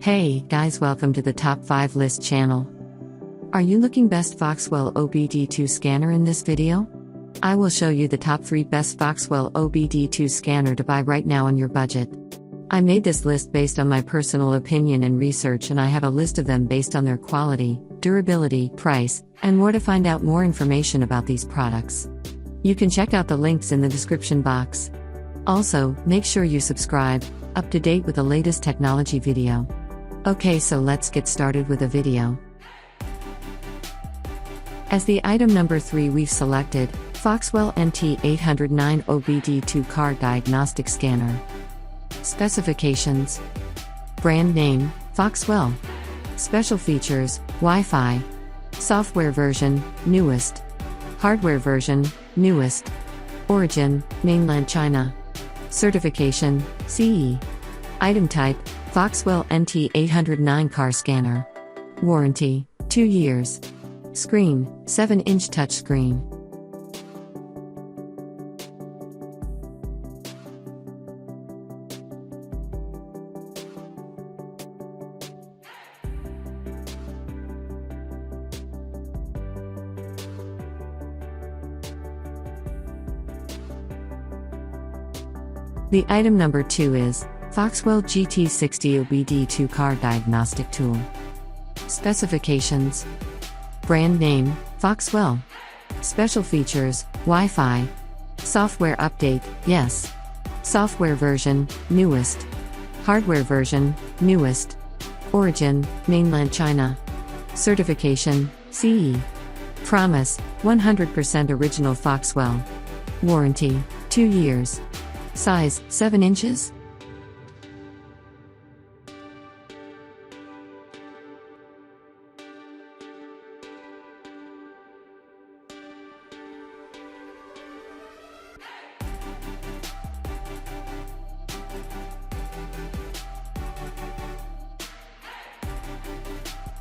Hey guys, welcome to the Top 5 List channel. Are you looking best Foxwell OBD2 scanner in this video? I will show you the top 3 best Foxwell OBD2 scanner to buy right now on your budget. I made this list based on my personal opinion and research, and I have a list of them based on their quality, durability, price, and more. To find out more information about these products, you can check out the links in the description box. Also, make sure you subscribe, up to date with the latest technology video. Okay, so let's get started with the video. As the item number 3, we've selected Foxwell NT809BT car diagnostic scanner. Specifications: brand name, Foxwell. Special features: Wi-Fi. Software version, newest. Hardware version, newest. Origin, mainland China. Certification, CE. Item type, Foxwell NT809 car scanner. Warranty, 2 years. Screen, 7-inch touchscreen. The item number 2 is Foxwell GT60 OBD2 car diagnostic tool. Specifications: brand name, Foxwell. Special features: Wi-Fi. Software update, yes. Software version, newest. Hardware version, newest. Origin, mainland China. Certification, CE. Promise, 100% original Foxwell. Warranty, 2 years. Size, 7 inches.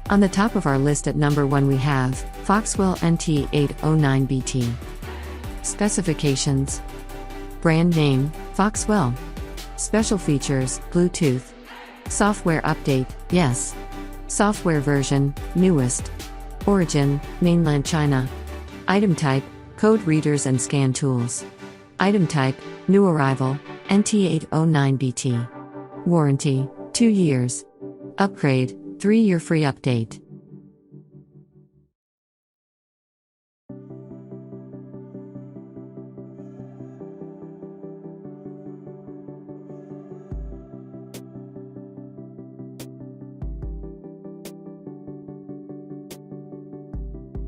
On the top of our list at number 1 we have Foxwell NT809BT. Specifications: brand name, Foxwell. Special features: Bluetooth. Software update, yes. Software version, newest. Origin, mainland China. Item type, code readers and scan tools. Item type, new arrival, NT809BT. Warranty, 2 years. Upgrade, 3-year free update.